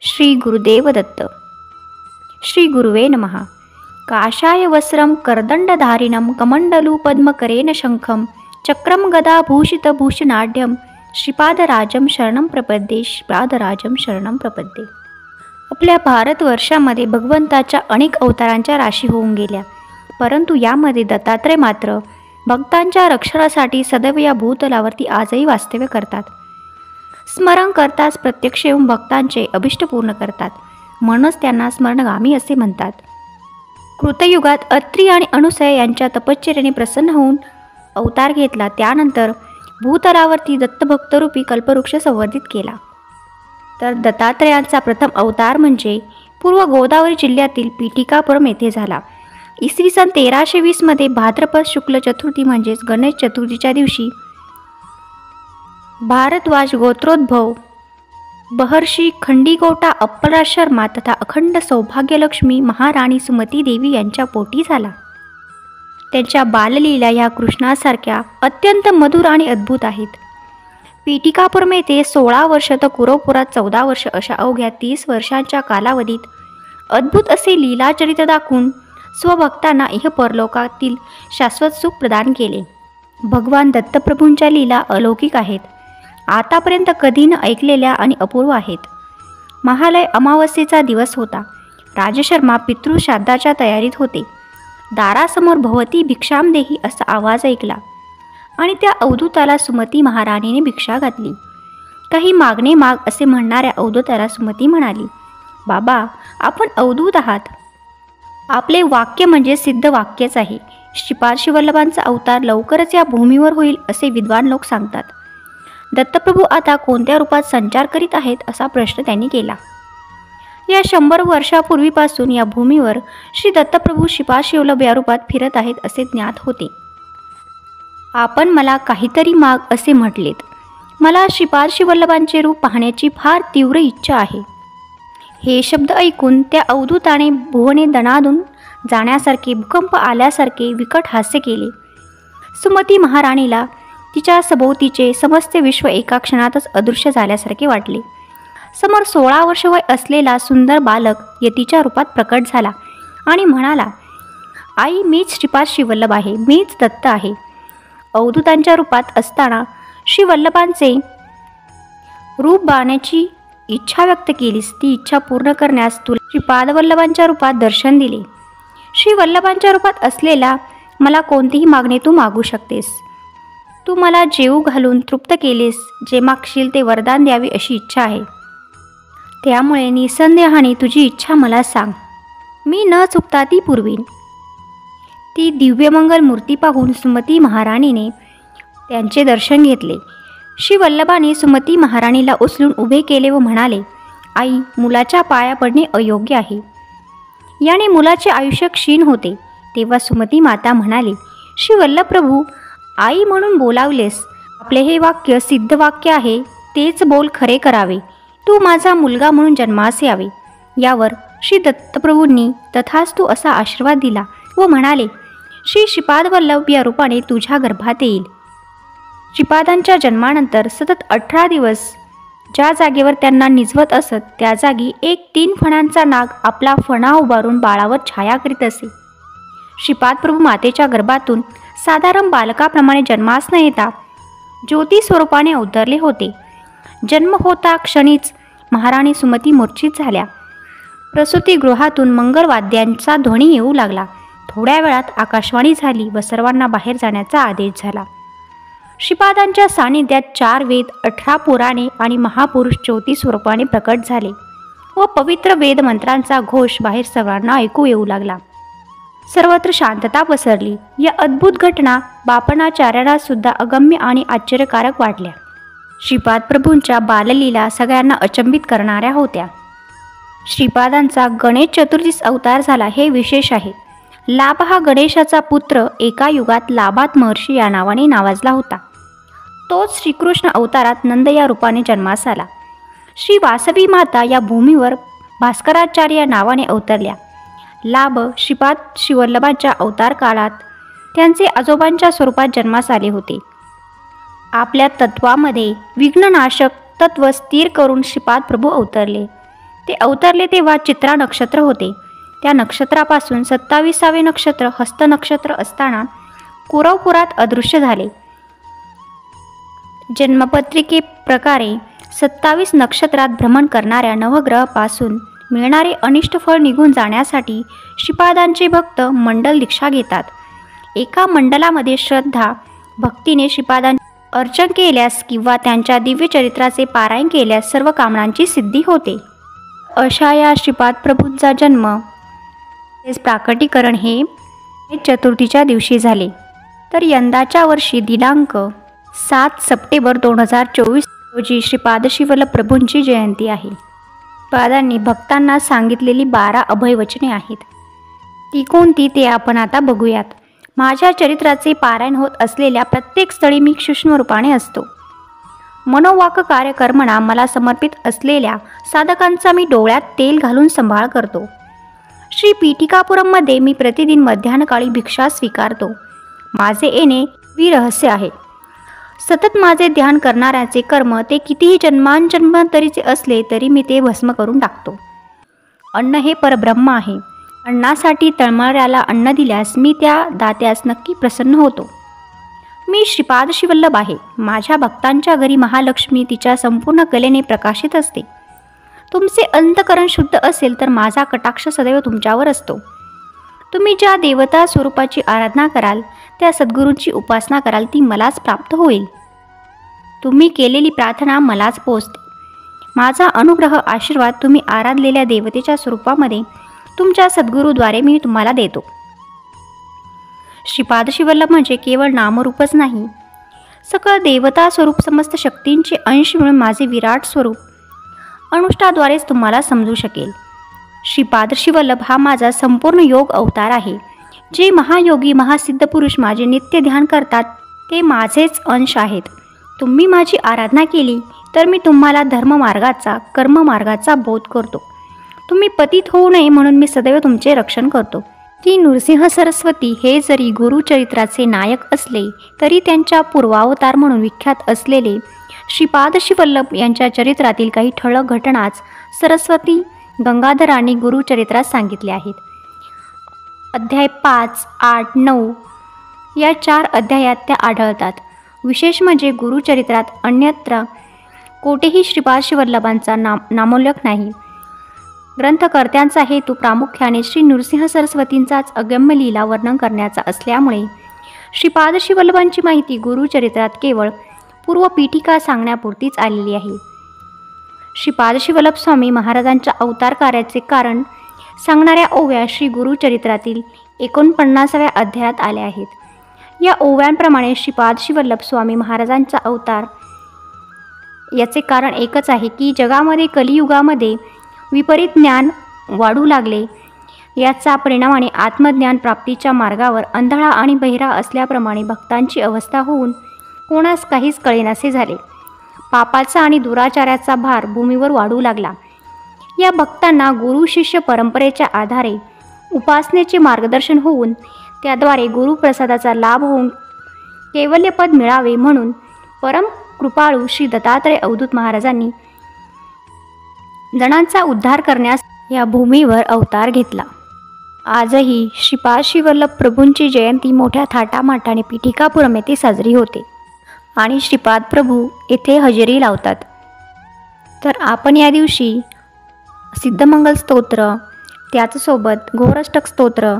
श्री गुरुदेव दत्त. श्री गुरुवे नमः. काषाय वस्त्रं करदंडधारिणं कमंडलू पद्मकरेण शंखं चक्रम गदा भूषितभूषणाढ्यं श्रीपादराजं शरणं प्रपद्ये. श्रीपादराजं शरणं प्रपद्ये. आपल्या भारतवर्षामध्ये भगवंताच्या अनेक अवतारांच्या राशी होऊन गेल्या, परंतु यामध्ये दत्तात्रय मात्र भक्तांच्या रक्षणासाठी सदैव या भूतलावरती आजही वास्तव्य करतात. स्मरण करताच प्रत्यक्ष येऊन भक्तांचे अभिष्ट पूर्ण करतात, म्हणूनच त्यांना स्मरणगामी असे म्हणतात. कृतयुगात अत्री आणि अनुसया यांच्या तपश्चर्येने प्रसन्न होऊन अवतार घेतला. त्यानंतर भूतलावरती दत्तभक्तरूपी कल्पवृक्ष संवर्धित केला. तर दत्तात्रयांचा प्रथम अवतार म्हणजे पूर्व गोदावरी जिल्ह्यातील पीठिकापुरम येथे झाला. इसवी सन 1320 मध्ये भाद्रपद शुक्ल चतुर्थी म्हणजेच गणेश चतुर्थीच्या दिवशी भारद्वाज गोत्रोद्भव महर्षी खंडीगोटा अप्पलराज शर्मा तथा अखंड सौभाग्यलक्ष्मी महाराणी सुमती देवी यांच्या पोटी झाला. त्यांच्या बाललीला या कृष्णासारख्या अत्यंत मधुर आणि अद्भुत आहेत. पीठिकापुरम येथे 16 वर्ष तर कुरवपुरात 14 वर्ष अशा अवघ्या 30 वर्षांच्या कालावधीत अद्भुत असे लीलाचरित्र दाखवून स्वभक्तांना इह परलोकातील शाश्वत सुख प्रदान केले. भगवान दत्तप्रभूंच्या लीला अलौकिक आहेत, आतापर्यंत कधी न ऐकलेल्या आणि अपूर्व आहेत. महालय अमावस्येचा दिवस होता. राजशर्मा पितृश्राद्धाच्या तयारीत होते. दारासमोर भवती भिक्षाम देही असा आवाज ऐकला आणि त्या अवधूताला सुमती महाराणीने भिक्षा घातली. काही मागणे माग असे म्हणणाऱ्या अवधूताला सुमती म्हणाली, बाबा, आपण अवधूत आहात. आपले वाक्य म्हणजे सिद्ध वाक्यच आहे. श्रीपाद श्रीवल्लभांचा अवतार लवकरच या भूमीवर होईल असे विद्वान लोक सांगतात. दत्तप्रभू आता कोणत्या रूपात संचार करीत आहेत असा प्रश्न त्यांनी केला. या 100 वर्षापूर्वीपासून या भूमीवर श्री दत्तप्रभू श्रीपाद श्रीवल्लभ या रूपात फिरत आहेत असे ज्ञात होते. आपण मला काहीतरी माग असे म्हटलेत. मला श्रीपाद श्रीवल्लभांचे रूप पाहण्याची फार तीव्र इच्छा आहे. हे शब्द ऐकून त्या अवधूताने भुवने दणादून जाण्यासारखे भूकंप आल्यासारखे विकट हास्य केले. सुमती महाराणीला तिच्या सभोवतीचे समस्त विश्व एका क्षणातच अदृश्य झाल्यासारखे वाटले. समोर 16 वर्ष वय असलेला सुंदर बालक यतीच्या रूपात प्रकट झाला आणि म्हणाला, आई, मीच श्रीपाद श्रीवल्लभ आहे, मीच दत्त आहे. अवधूतांच्या रूपात असताना श्रीवल्लभांचे रूप पाहण्याची इच्छा व्यक्त केलीस. ती इच्छा पूर्ण करण्यास तुला श्रीपादवल्लभांच्या रूपात दर्शन दिले. श्रीवल्लभांच्या रूपात असलेला मला कोणतीही मागणी तू मागू शकतेस. तू मला जेवू घालून तृप्त केलेस. जे मागशील ते वरदान द्यावे अशी इच्छा आहे. त्यामुळे निसंदेहाने तुझी इच्छा मला सांग, मी न चुकता ती पुरवीन. ती दिव्यमंगल मूर्ती पाहून सुमती महाराणीने त्यांचे दर्शन घेतले. श्रीवल्लभाने सुमती महाराणीला उचलून उभे केले व म्हणाले, आई, मुलाच्या पाया पडणे अयोग्य आहे. याने मुलाचे आयुष्य क्षीण होते. तेव्हा सुमती माता म्हणाले, श्रीवल्लभ प्रभू, आई म्हणून बोलावलेस. आपले हे वाक्य सिद्ध वाक्य आहे, तेच बोल खरे करावे. तू माझा मुलगा म्हणून जन्मास यावे. यावर श्री दत्तप्रभूंनी तथास्तु असा आशीर्वाद दिला व म्हणाले, श्री श्रीपादवल्लभ या रूपाने तुझ्या गर्भात येईल. श्रीपादांच्या जन्मानंतर सतत 18 दिवस ज्या जागेवर त्यांना निजवत असत त्या जागी एक 3 फणांचा नाग आपला फणा उभारून बाळावर छाया करीत असे. श्रीपाद प्रभू मातेच्या गर्भातून साधारण बालकाप्रमाणे जन्मास न येता ज्योती स्वरूपाने अवतरले होते. जन्म होता क्षणीच महाराणी सुमती मूर्छित झाल्या. प्रसूतिगृहातून मंगलवाद्यांचा ध्वनी येऊ लागला. थोड्या वेळात आकाशवाणी झाली व सर्वांना बाहेर जाण्याचा आदेश झाला. श्रीपादांच्या सानिध्यात 4 वेद, 18 पुराणे आणि महापुरुष ज्योती स्वरूपाने प्रकट झाले व पवित्र वेद मंत्रांचा घोष बाहेर सर्वांना ऐकू येऊ लागला. सर्वत्र शांतता पसरली. या अद्भुत घटना बापणाचार्यांना सुद्धा अगम्य आणि आश्चर्यकारक वाटल्या. श्रीपाद प्रभूंच्या बाललीला सगळ्यांना अचंबित करणाऱ्या होत्या. श्रीपादांचा गणेश चतुर्थीस अवतार झाला हे विशेष आहे. लाभ हा गणेशाचा पुत्र एका युगात लाभात महर्षी या नावाने नावाजला होता. तोच श्रीकृष्ण अवतारात नंद या रूपाने जन्मास आला. श्री वासवी माता या भूमीवर भास्कराचार्य या नावाने अवतरल्या. लाभ श्रीपाद श्रीवल्लभांच्या अवतार काळात त्यांचे आजोबांच्या स्वरूपात जन्मास आले होते. आपल्या तत्वामध्ये विघ्ननाशक तत्व स्थिर करून श्रीपाद प्रभू अवतरले. ते अवतरले तेव्हा चित्रा नक्षत्र होते. त्या नक्षत्रापासून 27वे नक्षत्र हस्त नक्षत्र असताना कुरवपुरात अदृश्य झाले. जन्मपत्रिकेप्रकारे 27 नक्षत्रात भ्रमण करणाऱ्या नवग्रहापासून मिळणारे अनिष्ट फळ निघून जाण्यासाठी श्रीपादांचे भक्त मंडल दीक्षा घेतात. एका मंडलामध्ये श्रद्धा भक्तीने श्रीपादांचे अर्चन केल्यास किंवा त्यांच्या दिव्य चरित्राचे पारायण केल्यास सर्व कामनांची सिद्धी होते. अशा या श्रीपाद प्रभूंचा जन्म प्राकटीकरण हे चतुर्थीच्या दिवशी झाले. तर यंदाच्या वर्षी दिनांक 7 सप्टेंबर 2024 रोजी श्रीपाद श्रीवल्लभ प्रभूंची जयंती आहे. श्रीपादांनी भक्तांना सांगितलेली 12 अभयवचने आहेत. ती कोणती ते आपण आता बघूयात. माझ्या चरित्राचे पारायण होत असलेल्या प्रत्येक स्थळी मी सूक्ष्म रूपाने असतो. मनोवाक कार्यकर्मणा मला समर्पित असलेल्या साधकांचा मी डोळ्यात तेल घालून सांभाळ करतो. श्री पीठिकापुरममध्ये मी प्रतिदिन मध्यान्हकाळी भिक्षा स्वीकारतो. माझे येणे विरहस्य आहे. सतत माझे ध्यान करणाऱ्याचे कर्म ते कितीही जन्मांजन्मांतरीचे असले तरी मी ते भस्म करून टाकतो. अन्न हे परब्रह्म आहे. अन्नासाठी तळमळऱ्याला अन्न दिल्यास मी त्या दात्यास नक्की प्रसन्न होतो. मी श्रीपाद श्रीवल्लभ आहे. माझ्या भक्तांच्या घरी महालक्ष्मी तिच्या संपूर्ण कलेने प्रकाशित असते. तुमचे अंतकरण शुद्ध असेल तर माझा कटाक्ष सदैव तुमच्यावर असतो. तुम्ही ज्या देवता स्वरूपाची आराधना कराल त्या सद्गुरूंची उपासना कराल ती मलाच प्राप्त होईल. तुम्ही केलेली प्रार्थना मलाच पोचते. माझा अनुग्रह आशीर्वाद तुम्ही आराधलेल्या देवतेच्या स्वरूपामध्ये तुमच्या सद्गुरूद्वारे मी तुम्हाला देतो. श्रीपाद श्रीवल्लभ म्हणजे केवळ नामरूपच नाही, सकळ देवता स्वरूप समस्त शक्तींचे अंश मिळून माझे विराट स्वरूप अनुष्ठाद्वारेच तुम्हाला समजू शकेल. श्रीपाद श्रीवल्लभ हा माझा संपूर्ण योग अवतार आहे. जे महायोगी महासिद्ध पुरुष माझे नित्य ध्यान करतात ते माझेच अंश आहेत. तुम्ही माझी आराधना केली तर मी तुम्हाला धर्ममार्गाचा कर्ममार्गाचा बोध करतो. तुम्ही पतित होऊ नये म्हणून मी सदैव तुमचे रक्षण करतो. ती नृसिंह सरस्वती हे जरी गुरुचरित्राचे नायक असले तरी त्यांच्या पूर्वावतार म्हणून विख्यात असलेले श्रीपाद श्रीवल्लभ यांच्या चरित्रातील काही ठळक घटनाच सरस्वती गंगाधरांनी गुरुचरित्रात सांगितले आहेत. अध्याय 5, 8, 9 या 4 अध्यायात त्या आढळतात. विशेष म्हणजे गुरुचरित्रात अन्यत्र कोठेही श्रीपाद श्रीवल्लभांचा नामोल्लेख नाही. ग्रंथकर्त्यांचा हेतू प्रामुख्याने श्री नृसिंह सरस्वतींचाच अगम्य लीला वर्णन करण्याचा असल्यामुळे श्रीपाद श्रीवल्लभांची माहिती गुरुचरित्रात केवळ पूर्वपीठिका सांगण्यापुरतीच आलेली आहे. श्रीपाद श्रीवल्लभ स्वामी महाराजांच्या अवतार कार्याचे कारण सांगणाऱ्या ओव्या श्री गुरुचरित्रातील 49व्या अध्यायात आल्या आहेत. या ओव्यांप्रमाणे श्रीपाद श्रीवल्लभ स्वामी महाराजांचा अवतार याचे कारण एकच आहे की जगामध्ये कलियुगामध्ये विपरीत ज्ञान वाढू लागले. याचा परिणामाने आत्मज्ञान प्राप्तीच्या मार्गावर अंधळा आणि बहिरा असल्याप्रमाणे भक्तांची अवस्था होऊन कोणास काहीच कळेनासे झाले. पापाचा आणि दुराचाराचा भार भूमीवर वाढू लागला. या भक्तांना गुरु शिष्य परंपरेच्या आधारे उपासनेचे मार्गदर्शन होऊन त्याद्वारे गुरुप्रसादाचा लाभ होऊन कैवल्यपद मिळावे म्हणून परम कृपाळू श्री दत्तात्रय अवधूत महाराजांनी जणांचा उद्धार करण्यास या भूमीवर अवतार घेतला. आजही श्रीपाद श्रीवल्लभ प्रभूंची जयंती मोठ्या थाटामाटाने पीठिकापुरम येथे साजरी होते आणि श्रीपाद प्रभू येथे हजेरी लावतात. तर आपण या दिवशी सिद्धमंगल स्तोत्र, त्याचसोबत घोरष्टक स्तोत्र,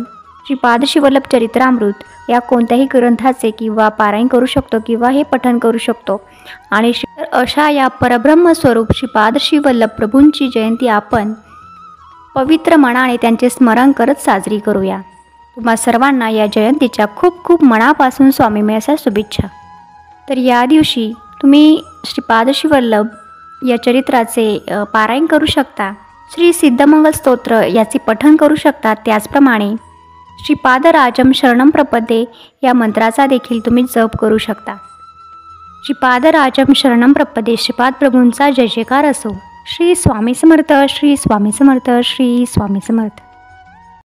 श्रीपाद श्रीवल्लभ चरित्रामृत या कोणत्याही ग्रंथाचे किंवा पारायण करू शकतो किंवा हे पठण करू शकतो. आणि अशा या परब्रह्म स्वरूप श्रीपाद श्रीवल्लभ प्रभूंची जयंती आपण पवित्र मनाने त्यांचे स्मरण करत साजरी करूया. तुम्हा सर्वांना या जयंतीच्या खूप खूप मनापासून स्वामीमयाच्या शुभेच्छा. तर या दिवशी तुम्ही श्रीपाद श्रीवल्लभ या चरित्राचे पारायण करू शकता. श्री सिद्धमंगल स्तोत्र याचे पठण करू शकता. त्याचप्रमाणे श्रीपादराजम शरणम प्रपदे या मंत्राचा देखील तुम्ही जप करू शकता. श्रीपादराजम शरणम प्रपदे. श्रीपाद प्रभूंचा जय जयकार असो. श्री स्वामी समर्थ, श्री स्वामी समर्थ, श्री स्वामी समर्थ.